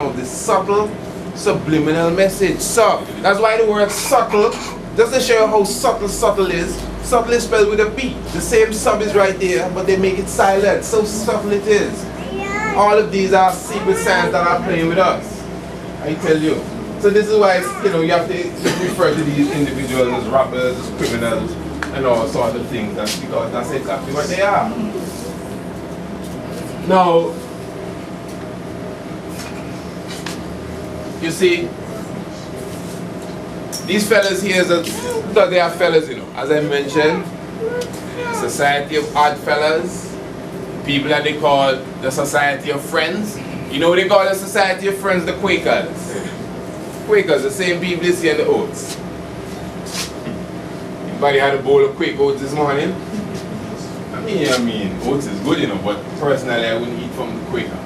of this subtle subliminal message. So that's why the word subtle, just to show you how subtle is. Subtle is spelled with a B. The same sub is right there, but they make it silent. So subtle it is. All of these are secret signs that are playing with us. I tell you. So this is why you have to refer to these individuals as robbers, as criminals, and all sorts of things. That's because that's exactly what they are. Now, you see, these fellas here, because they are fellas, as I mentioned, Society of Odd Fellas, people that they call the Society of Friends. You know what they call the Society of Friends? The Quakers. Quakers, the same people you see in the oats. Anybody had a bowl of Quaker oats this morning? I mean, oats is good, but personally I wouldn't eat from the Quaker.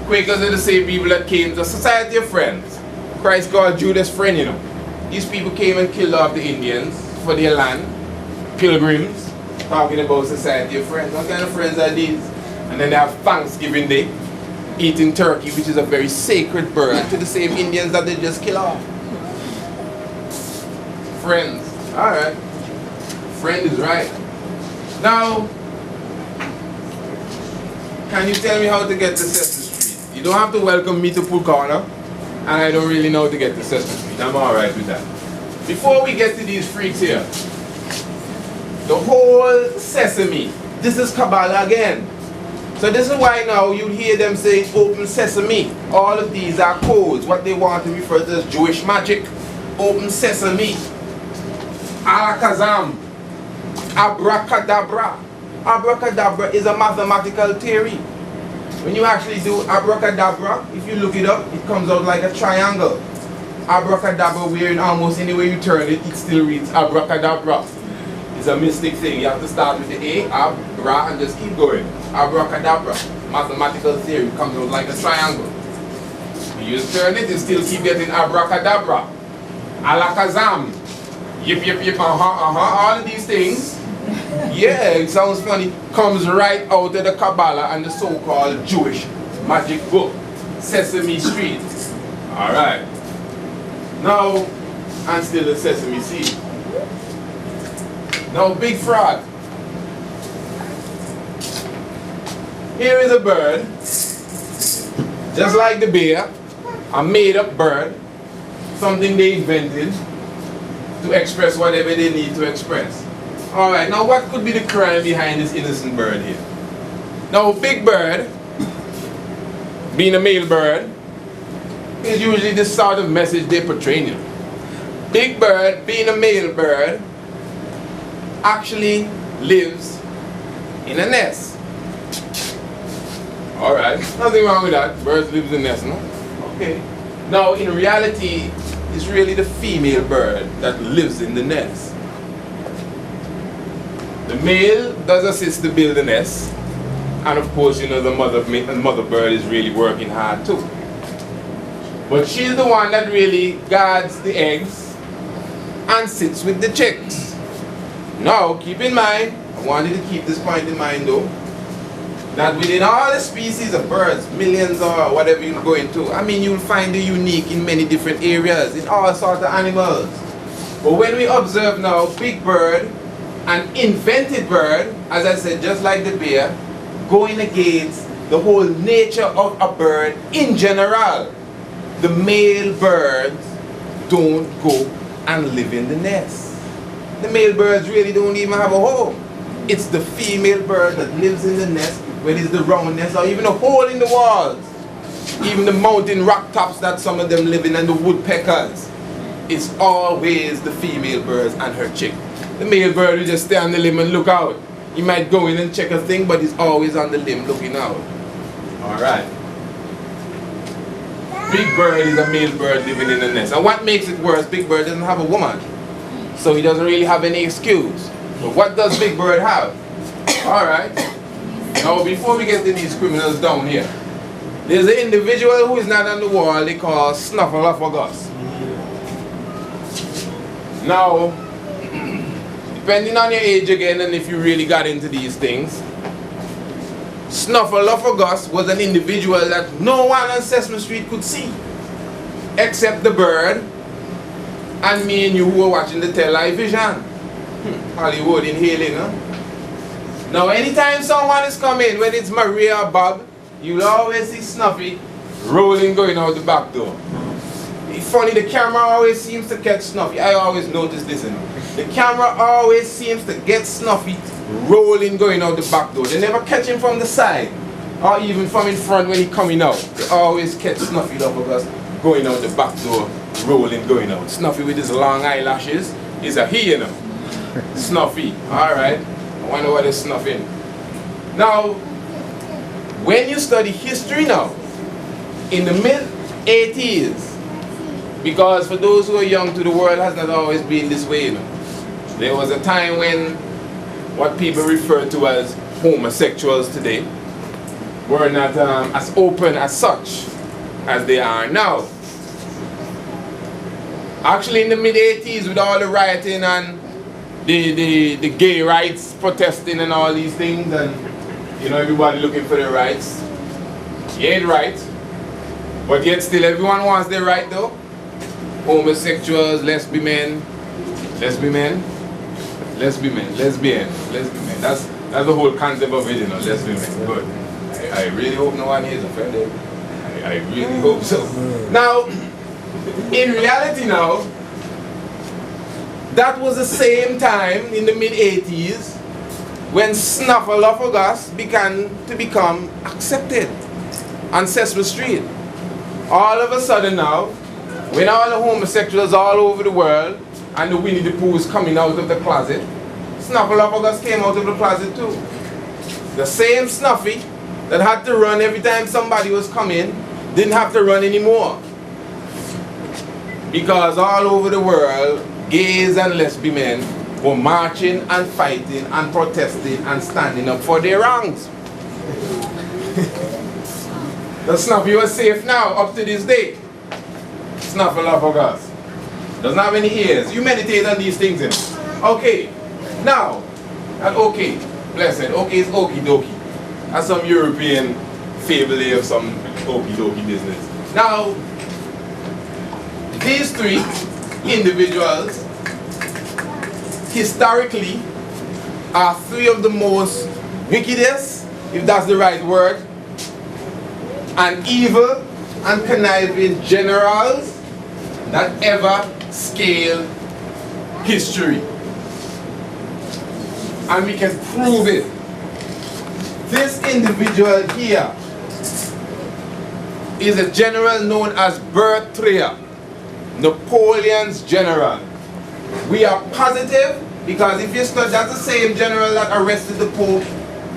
Quakers are the same people that came to the Society of Friends. Christ called Judas friend, These people came and killed off the Indians for their land. Pilgrims, talking about Society of Friends. What kind of friends are these? And then they have Thanksgiving Day, eating turkey, which is a very sacred bird, to the same Indians that they just killed off. Friends. Alright. Friend is right. Now, can you tell me how to get to Sesame Street? You don't have to welcome me to Pool Corner, and I don't really know how to get to Sesame Street. I'm alright with that. Before we get to these freaks here, the whole Sesame, this is Kabbalah again. So this is why now you hear them say open sesame. All of these are codes, what they want to refer to as Jewish magic. Open sesame. Alakazam. Abracadabra. Abracadabra is a mathematical theory. When you actually do abracadabra, if you look it up, it comes out like a triangle. Abracadabra, where in almost any way you turn it, it still reads abracadabra. It's a mystic thing. You have to start with the A, abra, and just keep going. Abracadabra. Mathematical theory comes out like a triangle. When you turn it, you still keep getting abracadabra. Alakazam. Yip, yip, yip, all of these things. Yeah, it sounds funny. Comes right out of the Kabbalah and the so-called Jewish magic book, Sesame Street. Alright. Now, and still the sesame seed. Now, big fraud. Here is a bird, just like the bear, a made-up bird, something they invented to express whatever they need to express. Alright, now what could be the crime behind this innocent bird here? Now, big bird, being a male bird, is usually the sort of message they portray. Big bird, being a male bird, actually lives in a nest. Alright, nothing wrong with that. Birds live in a nest, no? Okay. Now, in reality, it's really the female bird that lives in the nest. The male does assist to build the nest, and of course, the mother bird is really working hard too. But she's the one that really guards the eggs and sits with the chicks. Now, keep in mind, I want you to keep this point in mind though, that within all the species of birds, millions or whatever you go into, you'll find the unique in many different areas, in all sorts of animals. But when we observe now, big bird, an invented bird, as I said, just like the bear, going against the whole nature of a bird in general. The male birds don't go and live in the nest. The male birds really don't even have a home. It's the female bird that lives in the nest, whether it's the round nest or even a hole in the walls. Even the mountain rock tops that some of them live in, and the woodpeckers. It's always the female birds and her chick. The male bird will just stay on the limb and look out. He might go in and check a thing, but he's always on the limb looking out. Alright. Big bird is a male bird living in the nest. And what makes it worse, big bird doesn't have a woman. So he doesn't really have any excuse. But what does big bird have? Alright. Now before we get to these criminals down here, there's an individual who is not on the wall they call Snuffleupagus. Now, depending on your age again and if you really got into these things, Snuffleupagus was an individual that no one on Sesame Street could see. except the bird and me and you who are watching the television. Hollywood inhaling, huh? Now anytime someone is coming, when it's Maria or Bob, you'll always see Snuffy rolling going out the back door. It's funny, the camera always seems to catch Snuffy. I always notice this, you know. The camera always seems to get Snuffy rolling going out the back door. They never catch him from the side or even from in front when he coming out. They always catch Snuffy up because going out the back door, rolling going out. Snuffy with his long eyelashes is a he, you know. Snuffy, alright. I wonder what is snuffing. Now, when you study history now, in the mid-80s, because for those who are young to the world has not always been this way, you know. There was a time when what people refer to as homosexuals today were not as open as such as they are now. Actually in the mid-80s with all the rioting and the gay rights protesting and all these things, and you know, everybody looking for their rights. You ain't right, but yet still everyone wants their right though. Homosexuals, lesbian. That's the whole concept of it, you know, lesbian. Good. I really hope no one here is offended. I really hope so. Now, in reality now, that was the same time in the mid-80s when snuffleupagus began to become accepted on Sesame Street. All of a sudden now, when all the homosexuals all over the world and the Winnie the Pooh is coming out of the closet, snuffleupagus came out of the closet too. The same Snuffy that had to run every time somebody was coming didn't have to run anymore. Because all over the world, gays and lesbian men were marching and fighting and protesting and standing up for their wrongs. The Snuffy was safe now up to this day. Snuffleupagus doesn't have any ears. You meditate on these things, you know. Okay, now, and okay, blessed, okay is okie dokie. That's some European fable there of some okie dokie business. Now, these three individuals historically are three of the most wickedest, if that's the right word, and evil and conniving generals that ever scaled history. And we can prove it. This individual here is a general known as Part3, Napoleon's general. We are positive because if you study, that's the same general that arrested the Pope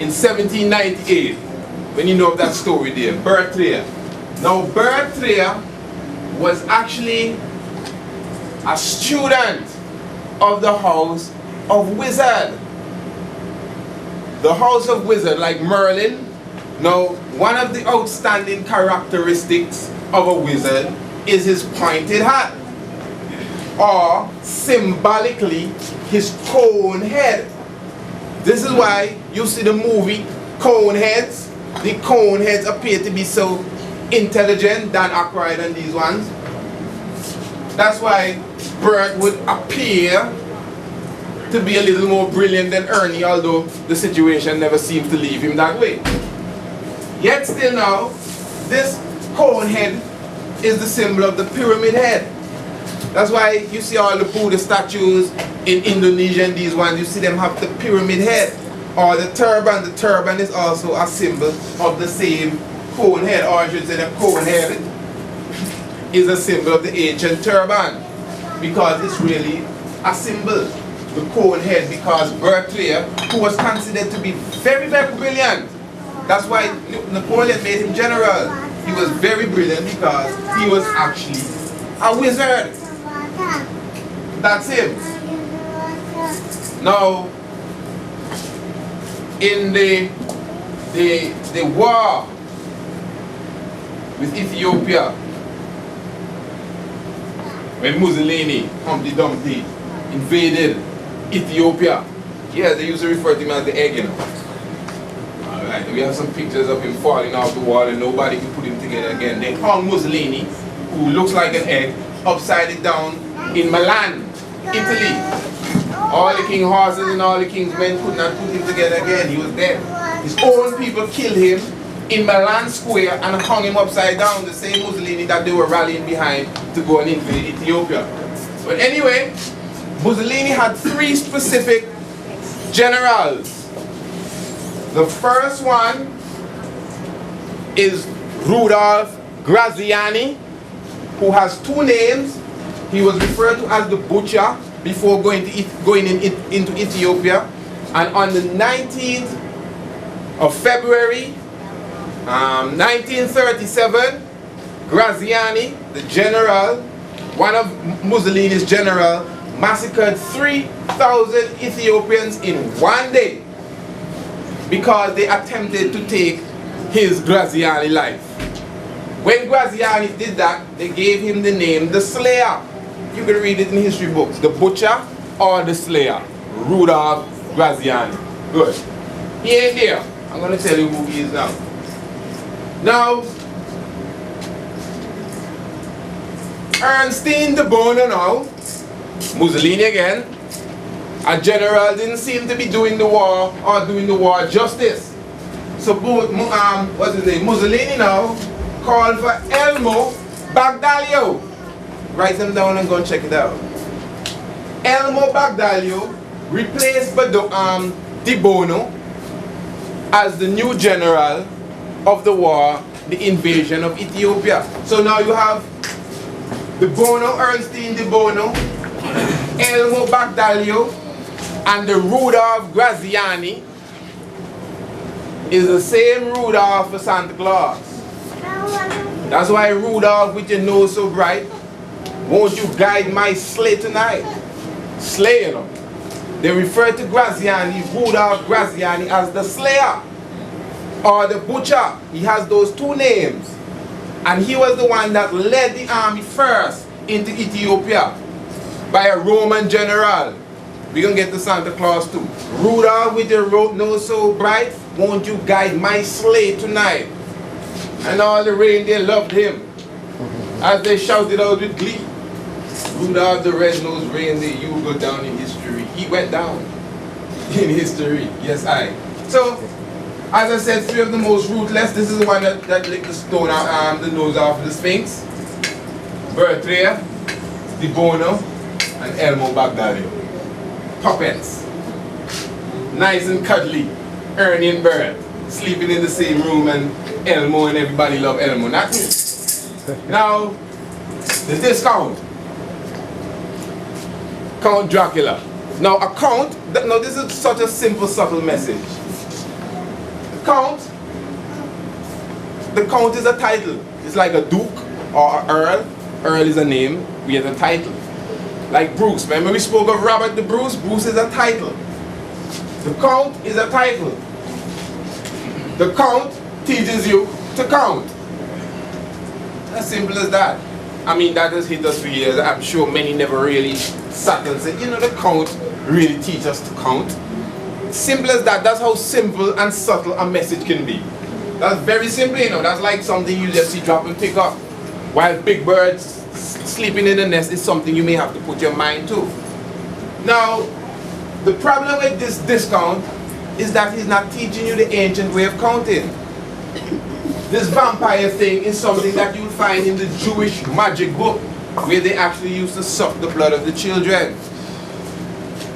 in 1798. When you know that story there, Part3. Now Part3 was actually a student of the House of Wizard. The House of Wizard, like Merlin. Now, one of the outstanding characteristics of a wizard is his pointed hat, or symbolically his cone head. This is why you see the movie Coneheads. The Coneheads appear to be so intelligent than Aykroyd and these ones. That's why Bert would appear to be a little more brilliant than Ernie, although the situation never seems to leave him that way. Yet still now, this cone head is the symbol of the pyramid head. That's why you see all the Buddha statues in Indonesia and these ones, you see them have the pyramid head. Or the turban. The turban is also a symbol of the same cone head, or I should say the cone head is a symbol of the ancient turban, because it's really a symbol, the cone head, because Part3, who was considered to be very, very brilliant, that's why Napoleon made him general. He was very brilliant because he was actually a wizard. That's him. Now, in the war with Ethiopia, when Mussolini, Humpty Dumpty, invaded Ethiopia, yeah, they used to refer to him as the egg, you know. Alright, we have some pictures of him falling off the wall and nobody can put him together again. They hung Mussolini, who looks like an egg, upside it down in Milan, Italy. All the king horses and all the king's men could not put him together again. He was dead. His own people killed him in Milan Square and hung him upside down, the same Mussolini that they were rallying behind to go and invade Ethiopia. But anyway, Mussolini had 3 specific generals. The first one is Rudolf Graziani, who has 2 names. He was referred to as the Butcher before going into Ethiopia. And on the 19th of February, 1937, Graziani, the general, one of Mussolini's general, massacred 3,000 Ethiopians in one day because they attempted to take his Graziani life. When Graziani did that, they gave him the name the Slayer. You can read it in history books, the Butcher or the Slayer, Rudolf Graziani. Good. He ain't there. I'm going to tell you who he is now. Now, Ernestine de Bono now, Mussolini again, a general didn't seem to be doing the war or doing the war justice. So what's his name? Mussolini now called for Elmo Bagdaglio. Write them down and go and check it out. Elmo Bagdaglio replaced de Bono as the new general of the war, the invasion of Ethiopia. So now you have de Bono, Ernestine de Bono, Elmo Bagdaglio, and the Rudolf Graziani is the same Rudolph for Santa Claus. That's why Rudolph, with your nose so bright, won't you guide my sleigh tonight? Sleigh, you know. They refer to Graziani, Rudolf Graziani, as the Slayer or the Butcher. He has those 2 names. And he was the one that led the army first into Ethiopia by a Roman general. We're going to get to Santa Claus too. Rudolph, with your nose so bright, won't you guide my sleigh tonight? And all the reindeer loved him as they shouted out with glee. Rudolph the red-nosed reindeer, you will go down in history. He went down in history. Yes, I. So, as I said, 3 of the most ruthless. This is the one that licked the stone out, the nose off the Sphinx. Bertrea, de Bono, and Elmo Bagdaglio. Puppets. Nice and cuddly. Ernie and Bert. Sleeping in the same room, and Elmo and everybody love Elmo. Not me. Now, the discount. Count Dracula. Now a count, now this is such a simple, subtle message. The count is a title. It's like a duke or an earl. Earl is a name, we have a title. Like Bruce, remember we spoke of Robert the Bruce? Bruce is a title. The count is a title. The count teaches you to count. As simple as that. I mean, that has hit us for years. I'm sure many never really sat and said, you know, the count really teaches us to count. Simple as that. That's how simple and subtle a message can be. That's very simple, you know. That's like something you just see drop and pick up. While big birds sleeping in the nest is something you may have to put your mind to. Now, the problem with this discount is that he's not teaching you the ancient way of counting. This vampire thing is something that you'll find in the Jewish magic book, where they actually used to suck the blood of the children.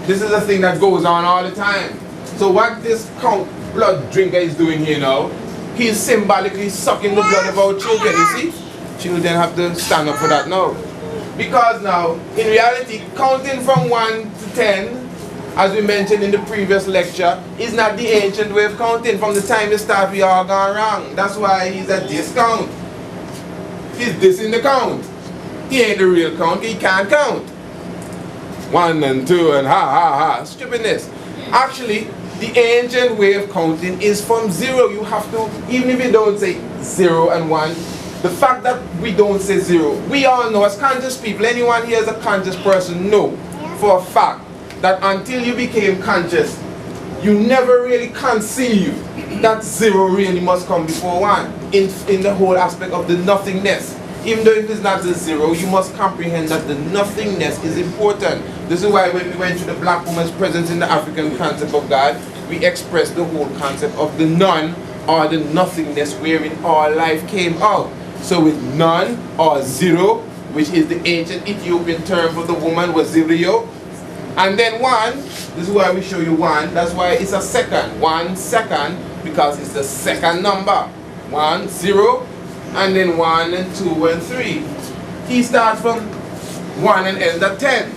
This is a thing that goes on all the time. So what this count blood drinker is doing here now, he's symbolically sucking the blood of our children, you see? Children have to stand up for that now. Because now, in reality, counting from 1 to 10, as we mentioned in the previous lecture, is not the ancient way of counting. From the time you start, we all gone wrong. That's why he's a discount. He's dissing the count. He ain't the real count, he can't count. 1 and 2 and ha ha ha. Stupidness. Actually, the ancient way of counting is from 0. You have to, even if you don't say 0 and 1, the fact that we don't say 0, we all know as conscious people, anyone here is a conscious person, know for a fact that until you became conscious, you never really conceived that 0 really must come before 1 in the whole aspect of the nothingness. Even though if it's not the zero, you must comprehend that the nothingness is important. This is why when we went to the black woman's presence in the African concept of God, we expressed the whole concept of the none or the nothingness wherein all life came out. So with none or zero, which is the ancient Ethiopian term for the woman, was zero. And then one, this is why we show you one, that's why it's a second. 1 second, because it's the second number. 1, 0, and then 1 and 2 and 3. He starts from 1 and ends at 10,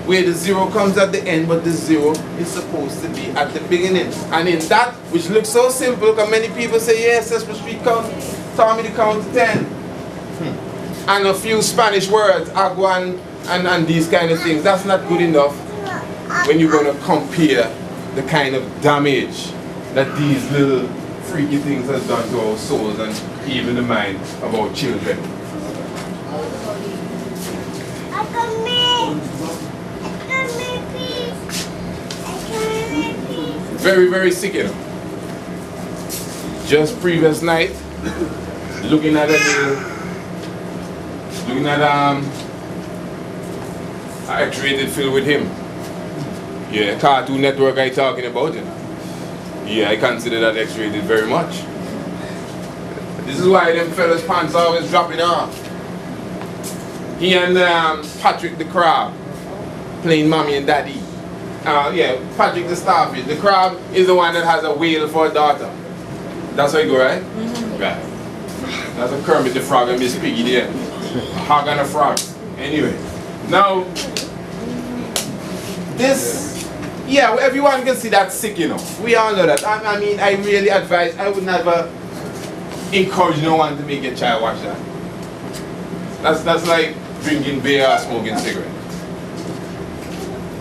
where the 0 comes at the end, but the 0 is supposed to be at the beginning. And in that, which looks so simple, because many people say, yes, Sesame Street taught me to count to 10. And a few Spanish words, aguan, and these kind of things. That's not good enough when you're going to compare the kind of damage that these little freaky things has done to our souls and even the mind of our children. Very, very sick, you know. Just previous night, looking at an X-rated film with him. Yeah, Cartoon Network I talking about, you know. Yeah, I consider that X-rated very much. This is why them fellas' pants are always dropping off. He and Patrick the Crab playing mommy and daddy. Yeah, Patrick the Starfish. The crab is the one that has a whale for a daughter. That's how you go, right? Mm-hmm. Right. That's a Kermit the Frog and Miss Piggy there. Hog and a frog. Anyway, now this. Yeah, everyone can see that's sick, you know. We all know that. I mean, I really advise, I would never encourage no one to make a child watch that. That's like drinking beer or smoking cigarette.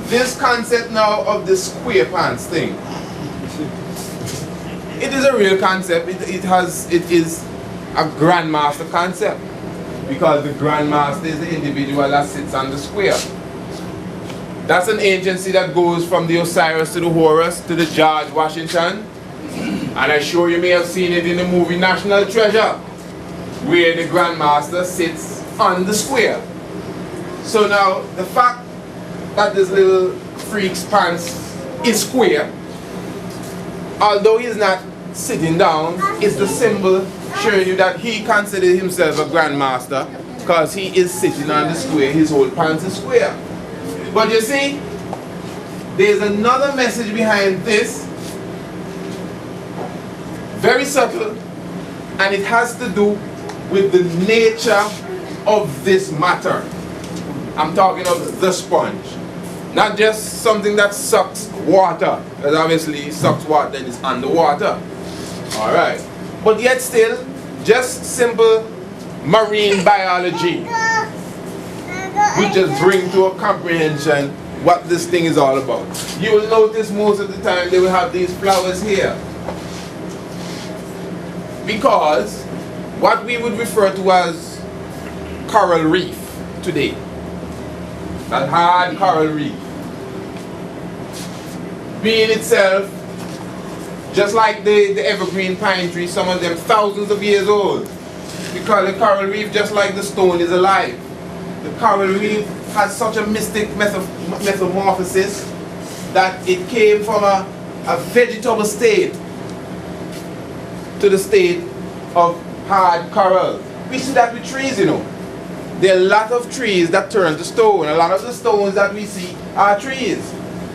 This concept now of the square pants thing, it is a real concept. It is a grandmaster concept, because the grandmaster is the individual that sits on the square. That's an agency that goes from the Osiris to the Horus to the George Washington. And I'm sure you may have seen it in the movie National Treasure, where the Grandmaster sits on the square. So now, the fact that this little freak's pants is square, although he's not sitting down, is the symbol showing you that he considers himself a Grandmaster, because he is sitting on the square, his whole pants is square. But you see, there's another message behind this, very subtle, and it has to do with the nature of this matter. I'm talking of the sponge. Not just something that sucks water, because obviously it sucks water and it's underwater. Alright. But yet still, just simple marine biology. We just bring to a comprehension what this thing is all about. You will notice most of the time they will have these flowers here, because what we would refer to as coral reef today, that hard coral reef, being itself just like the evergreen pine tree, some of them thousands of years old. We call the coral reef just like the stone is alive. The coral reef has such a mystic metamorphosis that it came from a vegetable state to the state of hard coral. We see that with trees, you know. There are a lot of trees that turn to stone. A lot of the stones that we see are trees.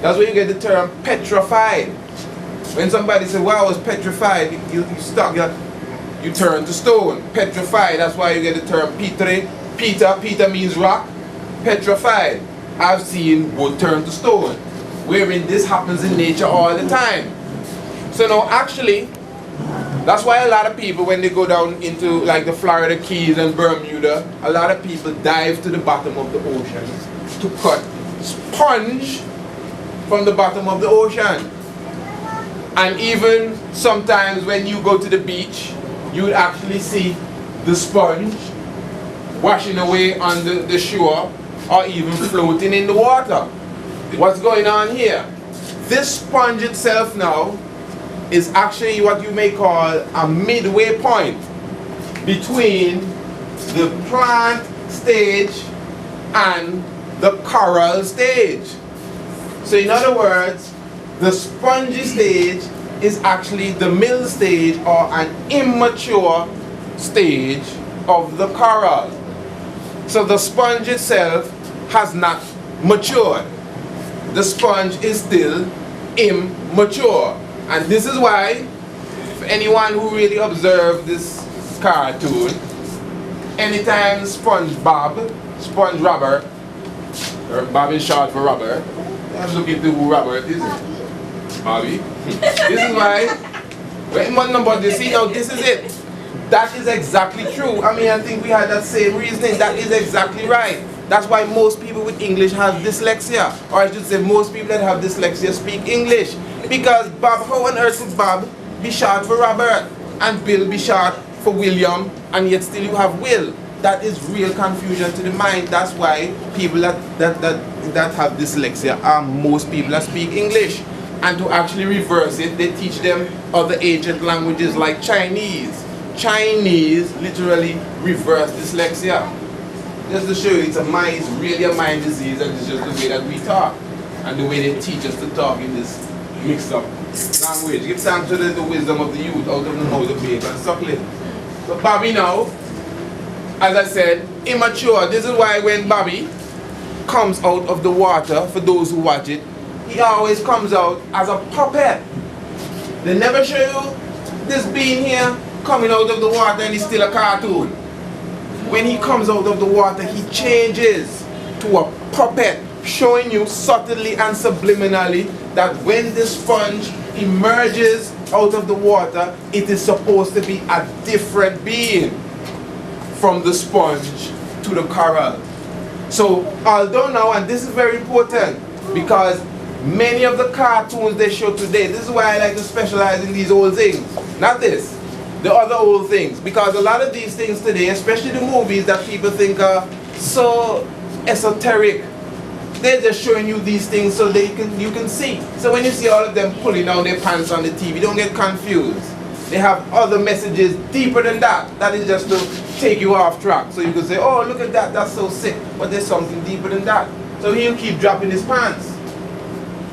That's where you get the term petrified. When somebody says, wow, I was petrified, you turn to stone. Petrified, that's why you get the term Peter. Peter means rock. Petrified, I've seen wood turn to stone. Wherein this happens in nature all the time. So now actually, that's why a lot of people, when they go down into like the Florida Keys and Bermuda, a lot of people dive to the bottom of the ocean to cut sponge from the bottom of the ocean. And even sometimes when you go to the beach, you would actually see the sponge washing away on the shore or even floating in the water. What's going on here? This sponge itself now is actually what you may call a midway point between the plant stage and the coral stage. So in other words, the spongy stage is actually the middle stage or an immature stage of the coral. So the sponge itself has not matured. The sponge is still immature. And this is why, for anyone who really observed this cartoon, anytime SpongeBob, Sponge Robert, or Bob is short for Robert, let's look into who Robert is. Bobby. This is why, when one number you see, now this is it. That is exactly true. I mean, I think we had that same reasoning. That is exactly right. That's why most people with English have dyslexia. Or I should say most people that have dyslexia speak English. Because Bob, how on earth would Bob be short for Robert? And Bill be short for William, and yet still you have Will. That is real confusion to the mind. That's why people that have dyslexia are most people that speak English. And to actually reverse it, they teach them other ancient languages like Chinese. Chinese literally reverse dyslexia. Just to show you, it's really a mind disease, and it's just the way that we talk and the way they teach us to talk in this mixed up language. Give thanks to the wisdom of the youth out of the mouth of babes and suckling. So Bobby now, as I said, immature. This is why when Bobby comes out of the water, for those who watch it, he always comes out as a puppet. They never show you this being here coming out of the water and he's still a cartoon. When he comes out of the water, he changes to a puppet, showing you subtly and subliminally that when the sponge emerges out of the water, it is supposed to be a different being from the sponge to the coral. So, although now, and this is very important, because many of the cartoons they show today, this is why I like to specialize in these old things, not this, the other old things, because a lot of these things today, especially the movies that people think are so esoteric, they're just showing you these things so you can see. So when you see all of them pulling down their pants on the TV, don't get confused. They have other messages deeper than that. That is just to take you off track. So you can say, oh, look at that, that's so sick. But there's something deeper than that. So he'll keep dropping his pants.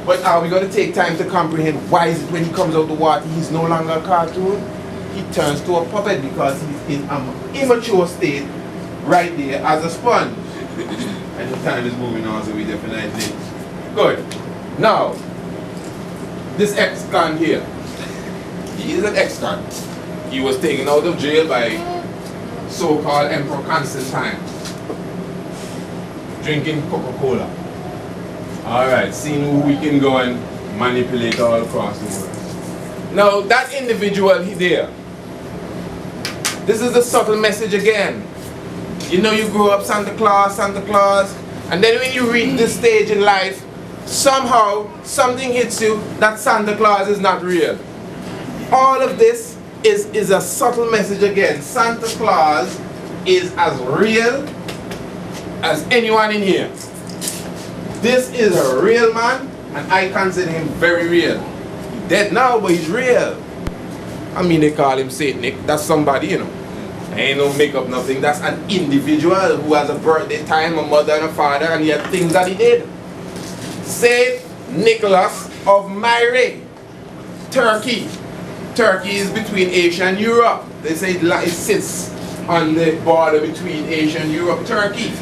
But are we going to take time to comprehend why is it when he comes out the water, he's no longer a cartoon? He turns to a puppet because he's in an immature state right there as a sponge. And the time is moving on, so we definitely good. Now, this ex-con here, he is an ex-con. He was taken out of jail by so-called Emperor Constantine, drinking Coca-Cola. Alright, seeing who we can go and manipulate all across the world. Now, that individual there, this is the subtle message again. You know, you grow up Santa Claus, and then when you reach this stage in life, somehow something hits you that Santa Claus is not real. All of this is a subtle message again. Santa Claus is as real as anyone in here. This is a real man, and I consider him very real. He's dead now, but he's real. I mean, they call him Satanic. That's somebody, you know. Ain't no make-up, nothing. That's an individual who has a birthday time, a mother and a father, and he had things that he did. Saint Nicholas of Myre, Turkey. Turkey is between Asia and Europe. They say it sits on the border between Asia and Europe. Turkey.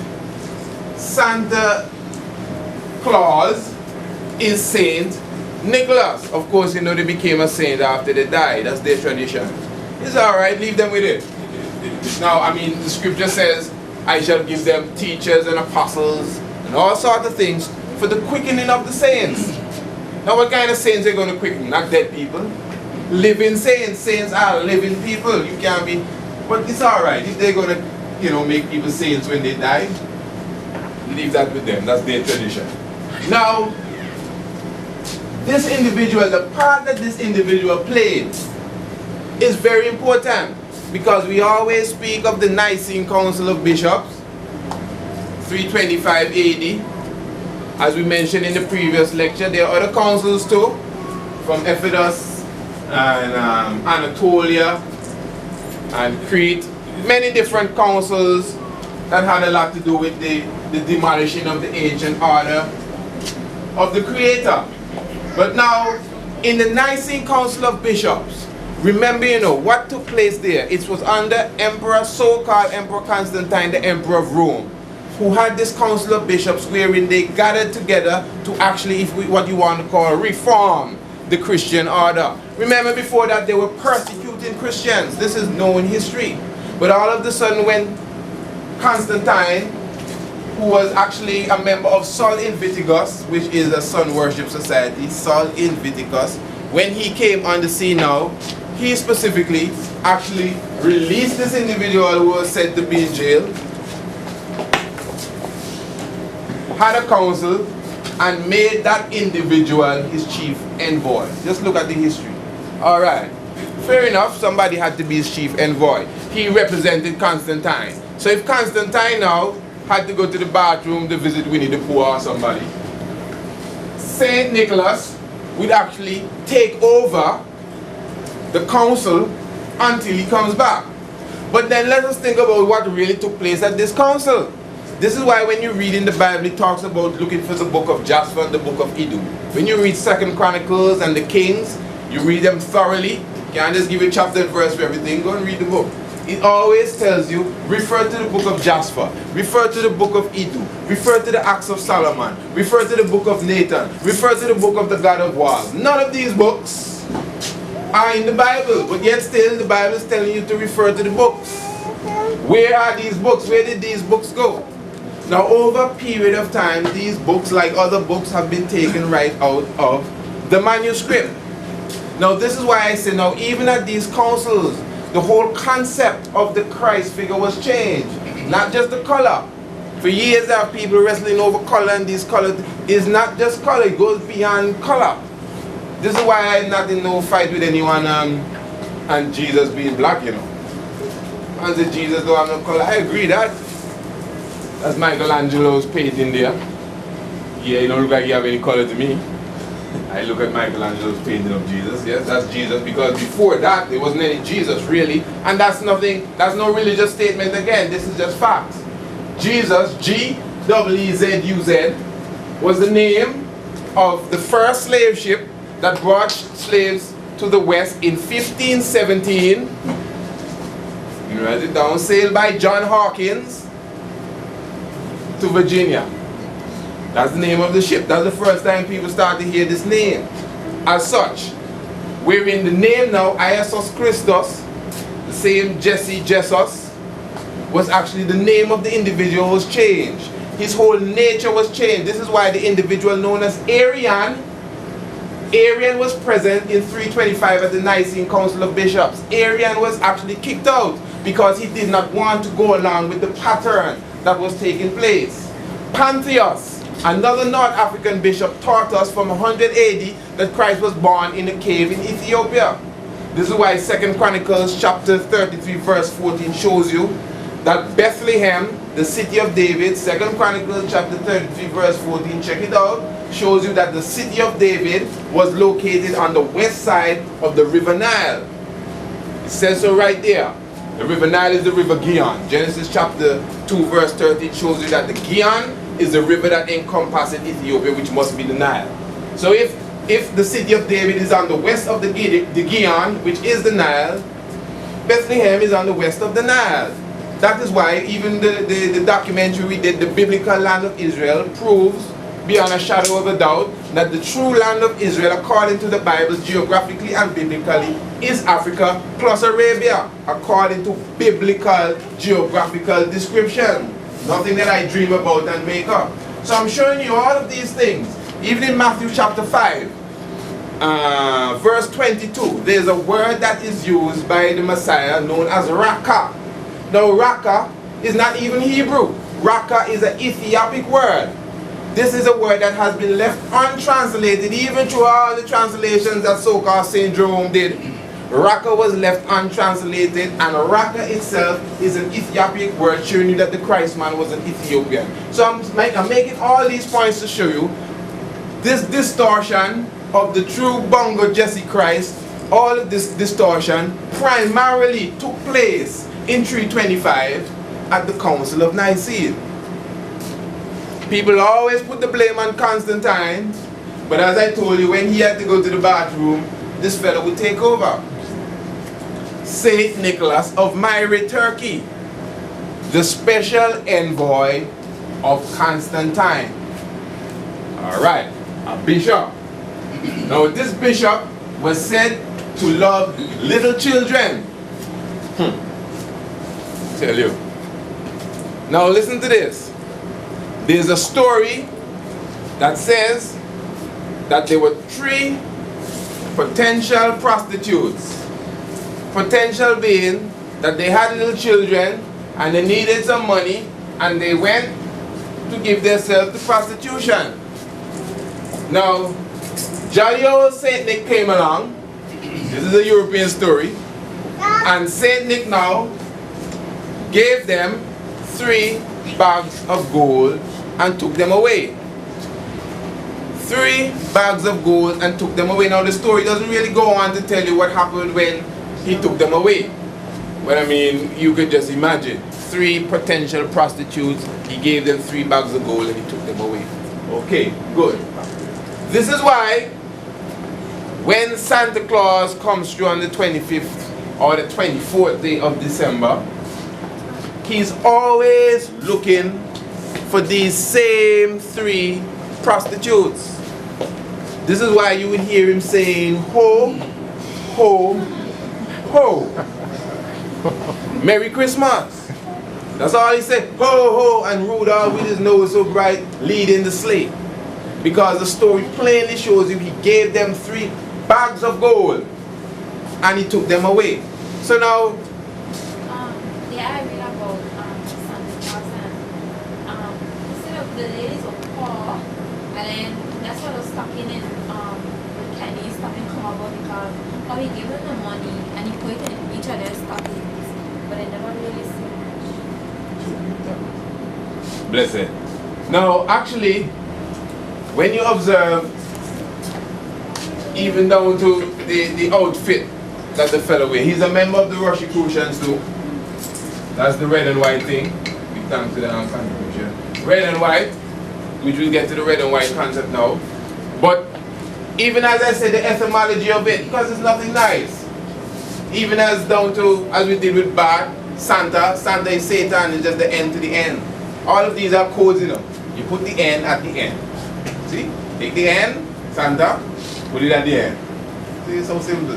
Santa Claus is Saint Nicholas. Of course, you know they became a saint after they died. That's their tradition. It's alright, leave them with it. Now, I mean, the scripture says, I shall give them teachers and apostles and all sorts of things for the quickening of the saints. Now, what kind of saints are going to quicken? Not dead people. Living saints. Saints are living people. You can't be, but it's alright. If they're going to, you know, make people saints when they die, leave that with them. That's their tradition. Now, this individual, the part that this individual played is very important, because we always speak of the Nicene Council of Bishops, 325 AD. As we mentioned in the previous lecture, there are other councils too, from Ephesus and Anatolia and Crete, many different councils that had a lot to do with the demolishing of the ancient order of the Creator. But now, in the Nicene Council of Bishops, remember, what took place there? It was under Emperor, so-called Emperor Constantine, the Emperor of Rome, who had this Council of Bishops wherein they gathered together to actually, what you want to call, reform the Christian order. Remember, before that, they were persecuting Christians. This is known history. But all of a sudden, when Constantine, who was actually a member of Sol Invictus, which is a sun worship society, Sol Invictus, when he came on the scene now, he specifically actually released this individual who was said to be in jail, had a council, and made that individual his chief envoy. Just look at the history. Alright, fair enough, somebody had to be his chief envoy. He represented Constantine. So if Constantine now had to go to the bathroom to visit Winnie the Pooh or somebody, Saint Nicholas would actually take over the council until he comes back. But then let us think about what really took place at this council. This is why when you read in the Bible, it talks about looking for the book of Jasper and the book of Iddu. When you read 2 Chronicles and the Kings, you read them thoroughly. You can't just give you chapter and verse for everything. Go and read the book. It always tells you, refer to the book of Jasper, refer to the book of Iddu, refer to the Acts of Solomon, refer to the book of Nathan, refer to the book of the God of War. None of these books are in the Bible, but yet still the Bible is telling you to refer to the books. Where are these books? Where did these books go? Now, over a period of time, these books, like other books, have been taken right out of the manuscript. Now, this is why I say now, even at these councils, the whole concept of the Christ figure was changed. Not just the color. For years there are people wrestling over color, and this color is not just color, it goes beyond color. This is why I'm not in no fight with anyone and Jesus being black, And say Jesus don't have no color. I agree that. That's Michelangelo's painting there. Yeah, you don't look like you have any color to me. I look at Michelangelo's painting of Jesus. Yes, that's Jesus, because before that there wasn't any Jesus really, and that's nothing. That's no religious statement again. This is just facts. Jesus, G-E-Z-U-Z, was the name of the first slave ship that brought slaves to the West in 1517. You write it down. Sailed by John Hawkins to Virginia. That's the name of the ship. That's the first time people start to hear this name as such. Wherein the name now, Iesus Christus, the same Jesse Jesus, was actually the name of the individual was changed. His whole nature was changed. This is why the individual known as Arian was present in 325 at the Nicene Council of Bishops. Arian was actually kicked out because he did not want to go along with the pattern that was taking place. Pantheos, another North African bishop, taught us from 100 AD that Christ was born in a cave in Ethiopia. This is why 2 Chronicles chapter 33 verse 14 shows you that Bethlehem, the city of David, 2 Chronicles chapter 33 verse 14, check it out, shows you that the city of David was located on the west side of the river Nile. It says so right there. The river Nile is the river Gihon. Genesis chapter 2 verse 13 shows you that the Gihon is the river that encompasses Ethiopia, which must be the Nile. So if the city of David is on the west of the Gihon, which is the Nile, Bethlehem is on the west of the Nile. That is why even the documentary we did, The Biblical Land of Israel, proves beyond a shadow of a doubt that the true land of Israel, according to the Bible, geographically and biblically, is Africa plus Arabia, according to biblical geographical description. Nothing that I dream about and make up. So I'm showing you all of these things. Even in Matthew chapter 5, verse 22, there's a word that is used by the Messiah known as Raka. Now Raka is not even Hebrew. Raka is an Ethiopic word. This is a word that has been left untranslated, even through all the translations that so-called St. Jerome did. Raka was left untranslated, and Raka itself is an Ethiopic word showing you that the Christ man was an Ethiopian. So I'm making all these points to show you this distortion of the true Bongo Jesse Christ. All of this distortion primarily took place in 325 at the Council of Nicaea. People always put the blame on Constantine, but as I told you, when he had to go to the bathroom, this fellow would take over. Saint Nicholas of Myra, Turkey, the special envoy of Constantine. Alright, a bishop. Now this bishop was said to love little children. Tell you. Now listen to this. There's a story that says that there were 3 potential prostitutes. Potential being that they had little children and they needed some money and they went to give themselves to prostitution. Now, jolly old Saint Nick came along. This is a European story. And Saint Nick now gave them 3 bags of gold and took them away. 3 bags of gold and took them away. Now the story doesn't really go on to tell you what happened when he took them away. But I mean, you could just imagine. 3 potential prostitutes, he gave them 3 bags of gold and he took them away. Okay, good. This is why when Santa Claus comes through on the 25th or the 24th day of December, he's always looking for these same 3 prostitutes. This is why you would hear him saying, ho, ho, ho. Merry Christmas. That's all he said, ho, ho, and Rudolph with his nose so bright leading the sleigh. Because the story plainly shows you he gave them 3 bags of gold and he took them away. So now, yeah, I read about Santa Claus and instead of the ladies of Paul, and then that's what was stocking in the candy stocking come about because he gave them the money and he put it in each of their stockings, but I never really see much. blessed. Now, actually, when you observe, even down to the outfit that the fellow wears, he's a member of the Rosicrucians too. That's the red and white thing. We thank to the contribution. Red and white, which we'll get to the red and white concept now. But even as I said, the etymology of it, because it's nothing nice. Even as down to, as we did with Bart, Santa is Satan, it's just the end to the end. All of these are codes, you know. You put the N at the end. See? Take the N, Santa, put it at the end. See, it's so simple.